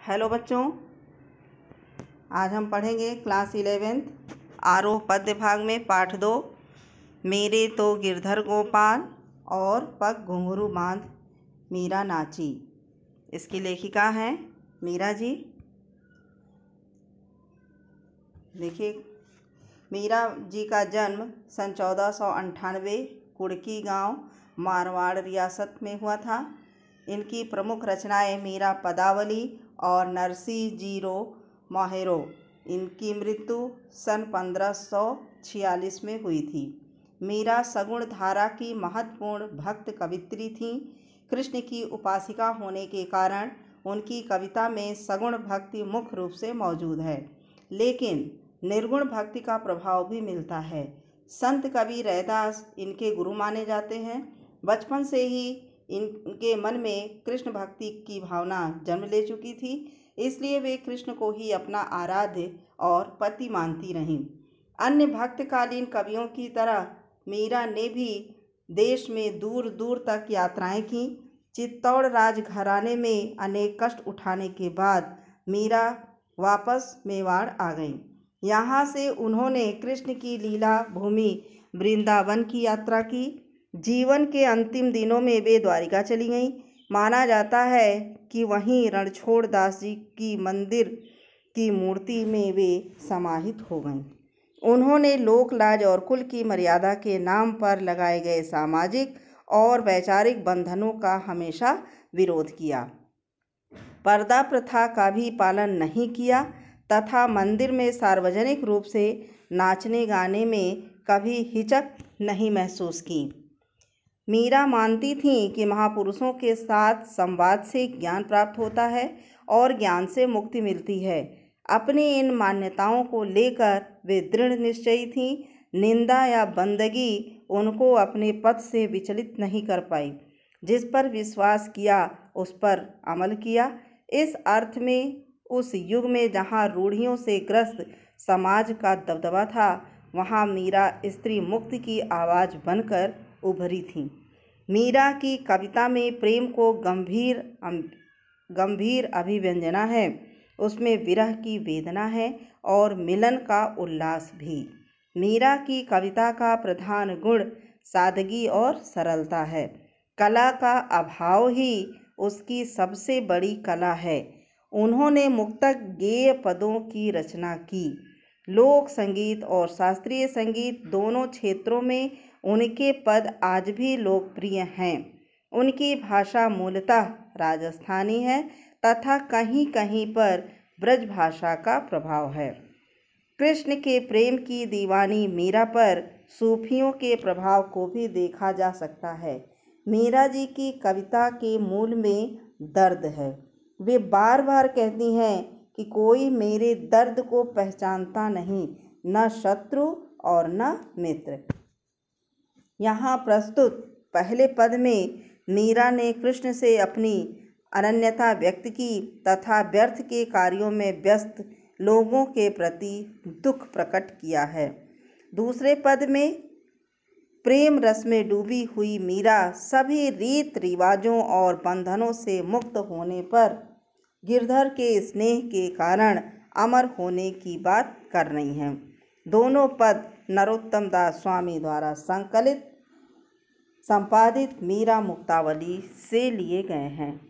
Hello बच्चों, आज हम पढ़ेंगे क्लास 11th आरोह पद्य भाग में पाठ 2 मेरे तो गिरधर गोपाल और पग घुंघरू बांध मीरा नाची। इसकी लेखिका हैं मीरा जी। देखिए, मीरा जी का जन्म सन 1498 कुड़की गांव मारवाड़ रियासत में हुआ था। इनकी प्रमुख रचनाएं मीरा पदावली और नरसी जीरो मोहेरो। इनकी मृत्यु सन 1546 में हुई थी। मीरा सगुण धारा की महत्वपूर्ण भक्त कवित्री थीं। कृष्ण की उपासिका होने के कारण उनकी कविता में सगुण भक्ति मुख्य रूप से मौजूद है, लेकिन निर्गुण भक्ति का प्रभाव भी मिलता है। संत कवि रैदास इनके गुरु माने जाते हैं। बचपन से ही इनके मन में कृष्ण भक्ति की भावना जन्म ले चुकी थी, इसलिए वे कृष्ण को ही अपना आराध्य और पति मानती रहीं। अन्य भक्तकालीन कवियों की तरह मीरा ने भी देश में दूर दूर तक यात्राएं की। चित्तौड़ राजघराने में अनेक कष्ट उठाने के बाद मीरा वापस मेवाड़ आ गईं। यहाँ से उन्होंने कृष्ण की लीला भूमि वृंदावन की यात्रा की। जीवन के अंतिम दिनों में वे द्वारिका चली गईं। माना जाता है कि वहीं रणछोड़ दास जी की मंदिर की मूर्ति में वे समाहित हो गईं। उन्होंने लोक लाज और कुल की मर्यादा के नाम पर लगाए गए सामाजिक और वैचारिक बंधनों का हमेशा विरोध किया। पर्दा प्रथा का भी पालन नहीं किया तथा मंदिर में सार्वजनिक रूप से नाचने गाने में कभी हिचक नहीं महसूस की। मीरा मानती थीं कि महापुरुषों के साथ संवाद से ज्ञान प्राप्त होता है और ज्ञान से मुक्ति मिलती है। अपनी इन मान्यताओं को लेकर वे दृढ़ निश्चयी थीं। निंदा या बंदगी उनको अपने पथ से विचलित नहीं कर पाई। जिस पर विश्वास किया उस पर अमल किया। इस अर्थ में उस युग में जहाँ रूढ़ियों से ग्रस्त समाज का दबदबा था, वहाँ मीरा स्त्री मुक्ति की आवाज़ बनकर उभरी थीं। मीरा की कविता में प्रेम को गंभीर अभिव्यंजना है। उसमें विरह की वेदना है और मिलन का उल्लास भी। मीरा की कविता का प्रधान गुण सादगी और सरलता है। कला का अभाव ही उसकी सबसे बड़ी कला है। उन्होंने मुक्तक गेय पदों की रचना की। लोक संगीत और शास्त्रीय संगीत दोनों क्षेत्रों में उनके पद आज भी लोकप्रिय हैं। उनकी भाषा मूलतः राजस्थानी है तथा कहीं कहीं पर ब्रज भाषा का प्रभाव है। कृष्ण के प्रेम की दीवानी मीरा पर सूफियों के प्रभाव को भी देखा जा सकता है। मीरा जी की कविता के मूल में दर्द है। वे बार बार कहती हैं कि कोई मेरे दर्द को पहचानता नहीं, न शत्रु और न मित्र। यहाँ प्रस्तुत पहले पद में मीरा ने कृष्ण से अपनी अनन्यता व्यक्त की तथा व्यर्थ के कार्यों में व्यस्त लोगों के प्रति दुख प्रकट किया है। दूसरे पद में प्रेम रस में डूबी हुई मीरा सभी रीत रिवाजों और बंधनों से मुक्त होने पर गिरधर के स्नेह के कारण अमर होने की बात कर रही हैं। दोनों पद नरोत्तम दास स्वामी द्वारा संपादित मीरा मुक्तावली से लिए गए हैं।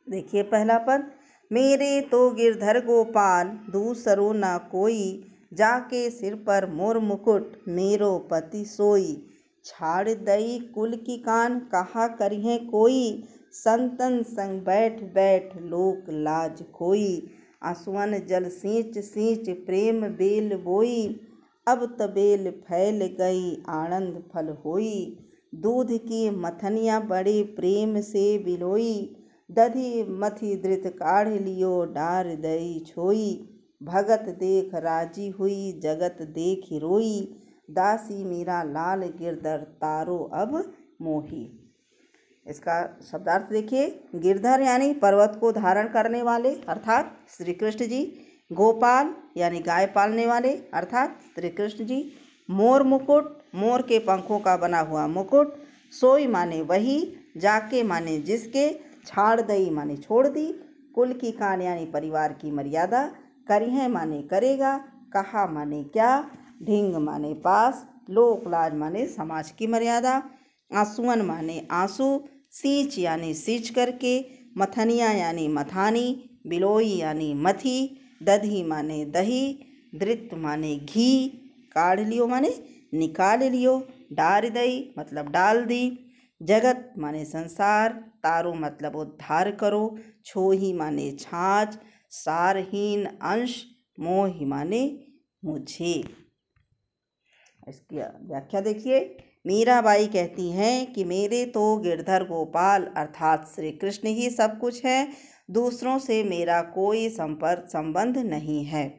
देखिए, पहला पद, मेरे तो गिरधर गोपाल दूसरो न कोई, जाके सिर पर मोर मुकुट मेरो पति सोई, छाड़ दई कुल की कान कहा करिहे कोई, संतन संग बैठ बैठ लोक लाज खोई, आंसुअन जल सींच सींच प्रेम बेल बोई, अब तबेल फैल गई आनंद फल होई, दूध की मथनिया बड़े प्रेम से बिलोई, दधी मथी धृत काढ़ लियो डार दई छोई, भगत देख राजी हुई जगत देख रोई, दासी मीरा लाल गिरधर तारो अब मोही। इसका शब्दार्थ देखिए। गिरधर यानी पर्वत को धारण करने वाले अर्थात श्री कृष्ण जी। गोपाल यानी गाय पालने वाले अर्थात श्री कृष्ण जी। मोर मुकुट, मोर के पंखों का बना हुआ मुकुट। सोई माने वही, जाके माने जिसके, छाड़ दई माने छोड़ दी, कुल की कान यानी परिवार की मर्यादा, करिहें माने करेगा, कहा माने क्या, ढिंग माने पास, लोक लाज माने समाज की मर्यादा, आंसुअन माने आंसू, सींच यानी सींच करके, मथनिया यानी मथानी, बिलोई यानी मथी, दधी माने दही, धृत माने घी, काढ़ लियो माने निकाल लियो, डार दई मतलब डाल दी, जगत माने संसार, तारो मतलब उद्धार करो, छोही माने छाछ, सारहीन अंश, मोहि माने मुझे। इसकी व्याख्या देखिए। मीराबाई कहती हैं कि मेरे तो गिरधर गोपाल अर्थात श्री कृष्ण ही सब कुछ है, दूसरों से मेरा कोई संपर्क संबंध नहीं है।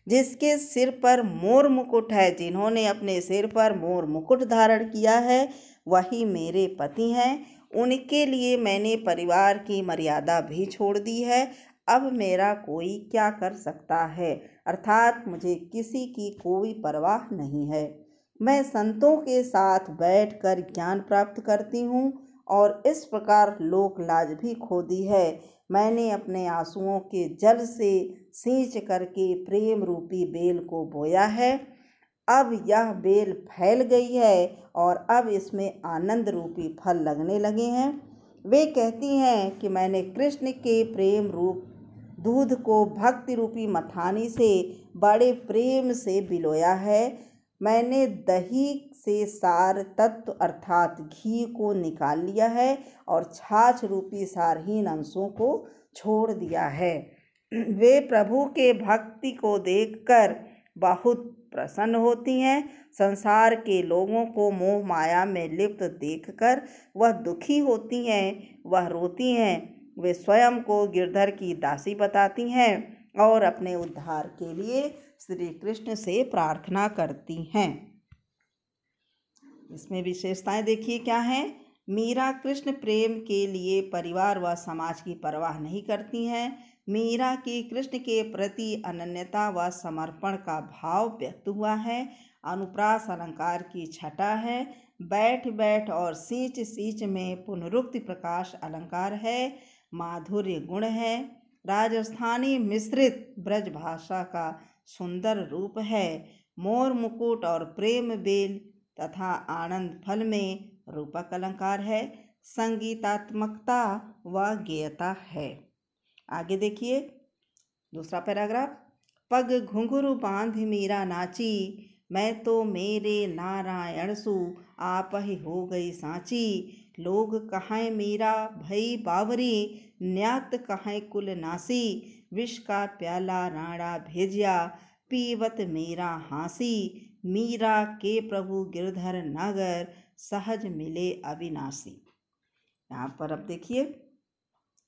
जिसके सिर पर मोर मुकुट है, जिन्होंने अपने सिर पर मोर मुकुट धारण किया है, वही मेरे पति हैं। उनके लिए मैंने परिवार की मर्यादा भी छोड़ दी है। अब मेरा कोई क्या कर सकता है, अर्थात मुझे किसी की कोई परवाह नहीं है। मैं संतों के साथ बैठकर ज्ञान प्राप्त करती हूँ और इस प्रकार लोक लाज भी खो दी है। मैंने अपने आंसुओं के जल से सींच करके प्रेम रूपी बेल को बोया है। अब यह बेल फैल गई है और अब इसमें आनंद रूपी फल लगने लगे हैं। वे कहती हैं कि मैंने कृष्ण के प्रेम रूप दूध को भक्ति रूपी मथानी से बड़े प्रेम से बिलोया है। मैंने दही से सार तत्व अर्थात घी को निकाल लिया है और छाछ रूपी सारहीन अंशों को छोड़ दिया है। वे प्रभु के भक्ति को देखकर बहुत प्रसन्न होती हैं। संसार के लोगों को मोह माया में लिप्त देखकर वह दुखी होती हैं, वह रोती हैं। वे स्वयं को गिरधर की दासी बताती हैं और अपने उद्धार के लिए श्री कृष्ण से प्रार्थना करती हैं। इसमें विशेषताएं देखिए क्या हैं। मीरा कृष्ण प्रेम के लिए परिवार व समाज की परवाह नहीं करती हैं। मीरा की कृष्ण के प्रति अनन्यता व समर्पण का भाव व्यक्त हुआ है। अनुप्रास अलंकार की छटा है। बैठ बैठ और सींच सींच में पुनरुक्ति प्रकाश अलंकार है। माधुर्य गुण है। राजस्थानी मिश्रित ब्रज भाषा का सुंदर रूप है। मोर मुकुट और प्रेम बेल तथा आनंद फल में रूपक अलंकार है। संगीतात्मकता व गेयता है। आगे देखिए दूसरा पैराग्राफ। पग घुंघरू बांध मीरा नाची, मैं तो मेरे नारायण सु आप ही हो गई सांची। लोग कहें मीरा भई बावरी, न्यात कहें कुल नासी। विष का प्याला राणा भेजिया, पीवत मीरा हासी। मीरा के प्रभु गिरधर नगर, सहज मिले अविनाशी। यहाँ पर अब देखिए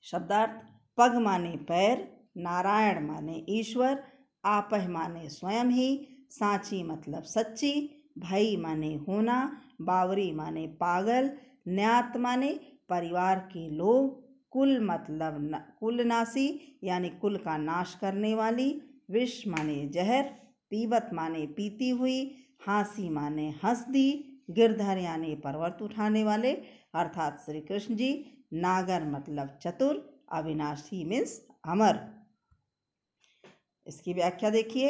शब्दार्थ। पग माने पैर, नारायण माने ईश्वर, आपह माने स्वयं ही, सांची मतलब सच्ची, भई माने होना, बावरी माने पागल, न्यात माने परिवार के लोग, कुल मतलब कुलनाशी यानी कुल का नाश करने वाली, विष माने जहर, पीबत माने पीती हुई, हासी माने हंस दी, गिरधर यानी पर्वत उठाने वाले अर्थात श्री कृष्ण जी, नागर मतलब चतुर, अविनाशी मीन्स अमर। इसकी व्याख्या देखिए।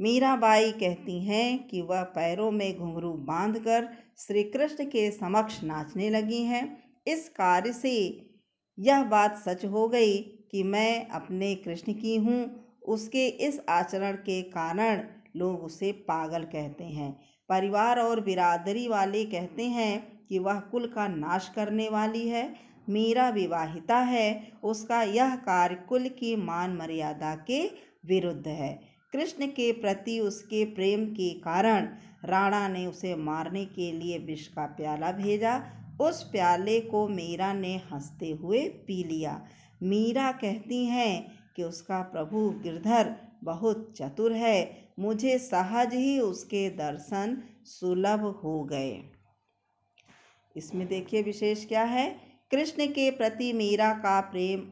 मीराबाई कहती हैं कि वह पैरों में घुंघरू बांधकर श्री कृष्ण के समक्ष नाचने लगी हैं। इस कार्य से यह बात सच हो गई कि मैं अपने कृष्ण की हूँ। उसके इस आचरण के कारण लोग उसे पागल कहते हैं। परिवार और बिरादरी वाले कहते हैं कि वह कुल का नाश करने वाली है। मीरा विवाहिता है, उसका यह कार्य कुल की मान मर्यादा के विरुद्ध है। कृष्ण के प्रति उसके प्रेम के कारण राणा ने उसे मारने के लिए विष का प्याला भेजा। उस प्याले को मीरा ने हंसते हुए पी लिया। मीरा कहती हैं कि उसका प्रभु गिरधर बहुत चतुर है, मुझे सहज ही उसके दर्शन सुलभ हो गए। इसमें देखिए विशेष क्या है। कृष्ण के प्रति मीरा का प्रेम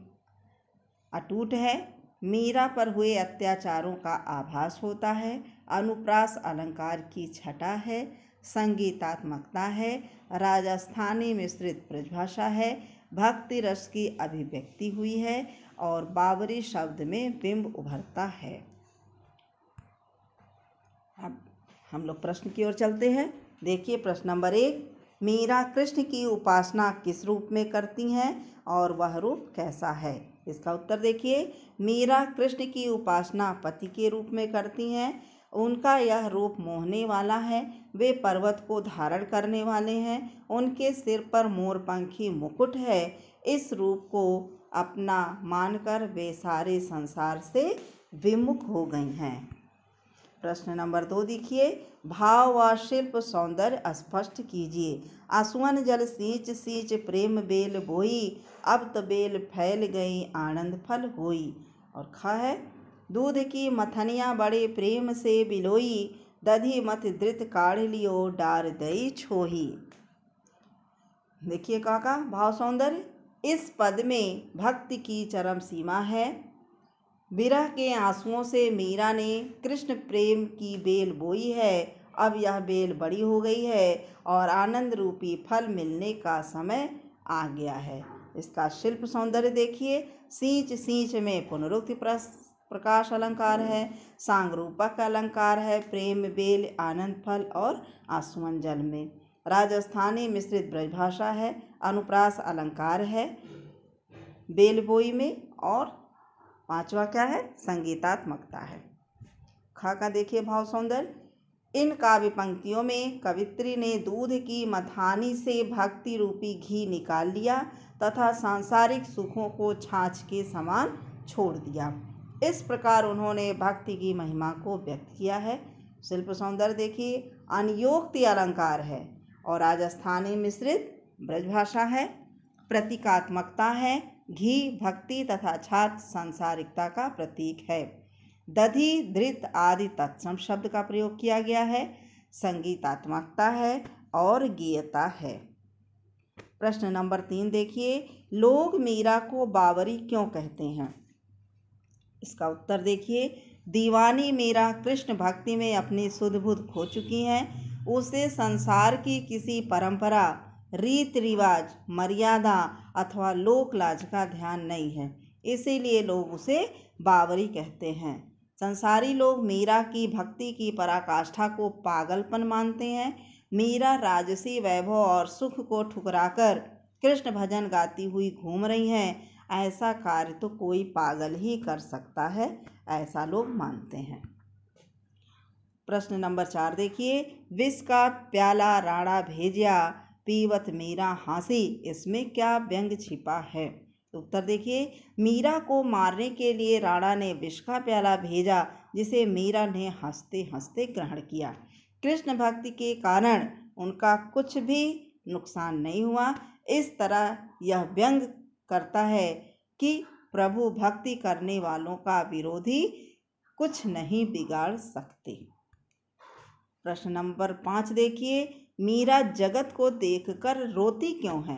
अटूट है। मीरा पर हुए अत्याचारों का आभास होता है। अनुप्रास अलंकार की छटा है। संगीतात्मकता है। राजस्थानी मिश्रित ब्रजभाषा है। भक्ति रस की अभिव्यक्ति हुई है और बाबरी शब्द में बिंब उभरता है। अब हम लोग प्रश्न की ओर चलते हैं। देखिए प्रश्न नंबर 1, मीरा कृष्ण की उपासना किस रूप में करती हैं और वह रूप कैसा है? इसका उत्तर देखिए, मीरा कृष्ण की उपासना पति के रूप में करती हैं। उनका यह रूप मोहने वाला है। वे पर्वत को धारण करने वाले हैं। उनके सिर पर मोरपंखी मुकुट है। इस रूप को अपना मानकर वे सारे संसार से विमुख हो गई हैं। प्रश्न नंबर 2 देखिए, भाव व शिल्प सौंदर्य स्पष्ट कीजिए। आसुवन जल सींच सींच प्रेम बेल बोई, अब त बेल फैल गई आनंद फल होई। और ख है, दूध की मथनिया बड़े प्रेम से बिलोई, दधी मत धृत काढ़ लियो डार दई छोही। देखिए काका, भाव सौंदर्य। इस पद में भक्ति की चरम सीमा है। विरह के आंसुओं से मीरा ने कृष्ण प्रेम की बेल बोई है। अब यह बेल बड़ी हो गई है और आनंद रूपी फल मिलने का समय आ गया है। इसका शिल्प सौंदर्य देखिए, सींच सींच में पुनरुक्ति प्रकाश अलंकार है, सांगरूपक अलंकार है, प्रेम बेल आनंद फल और आसुवन जल में राजस्थानी मिश्रित ब्रजभाषा है, अनुप्रास अलंकार है बेल बोई में, और 5वां क्या है, संगीतात्मकता है। खा का देखिए भाव सौंदर्य। इन काव्य पंक्तियों में कवित्री ने दूध की मथानी से भक्ति रूपी घी निकाल लिया तथा सांसारिक सुखों को छाछ के समान छोड़ दिया। इस प्रकार उन्होंने भक्ति की महिमा को व्यक्त किया है। शिल्प सौंदर्य देखिए, अनियोक्ति अलंकार है और राजस्थानी मिश्रित ब्रजभाषा है, प्रतीकात्मकता है, घी भक्ति तथा छाछ सांसारिकता का प्रतीक है, दधि धृत आदि तत्सम शब्द का प्रयोग किया गया है, संगीतात्मकता है और गीयता है। प्रश्न नंबर 3 देखिए, लोग मीरा को बावरी क्यों कहते हैं? इसका उत्तर देखिए, दीवानी मीरा कृष्ण भक्ति में अपनी सुध बुध खो चुकी हैं। उसे संसार की किसी परंपरा, रीत रिवाज, मर्यादा अथवा लोक लाज का ध्यान नहीं है, इसीलिए लोग उसे बावरी कहते हैं। संसारी लोग मीरा की भक्ति की पराकाष्ठा को पागलपन मानते हैं। मीरा राजसी वैभव और सुख को ठुकराकर कृष्ण भजन गाती हुई घूम रही हैं। ऐसा कार्य तो कोई पागल ही कर सकता है, ऐसा लोग मानते हैं। प्रश्न नंबर 4 देखिए, विष का प्याला राणा भेजिया, पीवत मीरा हंसी, इसमें क्या व्यंग छिपा है? उत्तर देखिए, मीरा को मारने के लिए राणा ने विष का प्याला भेजा, जिसे मीरा ने हंसते हंसते ग्रहण किया। कृष्ण भक्ति के कारण उनका कुछ भी नुकसान नहीं हुआ। इस तरह यह व्यंग करता है कि प्रभु भक्ति करने वालों का विरोधी कुछ नहीं बिगाड़ सकते। प्रश्न नंबर 5 देखिए, मीरा जगत को देखकर रोती क्यों है?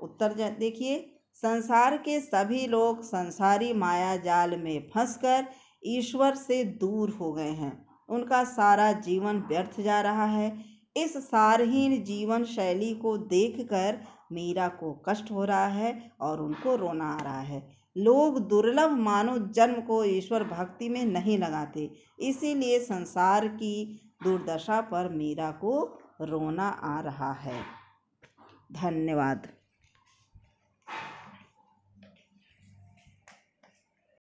उत्तर देखिए, संसार के सभी लोग संसारी माया जाल में फंसकर ईश्वर से दूर हो गए हैं। उनका सारा जीवन व्यर्थ जा रहा है। इस सारहीन जीवन शैली को देखकर मीरा को कष्ट हो रहा है और उनको रोना आ रहा है। लोग दुर्लभ मानव जन्म को ईश्वर भक्ति में नहीं लगाते, इसीलिए संसार की दुर्दशा पर मीरा को रोना आ रहा है। धन्यवाद।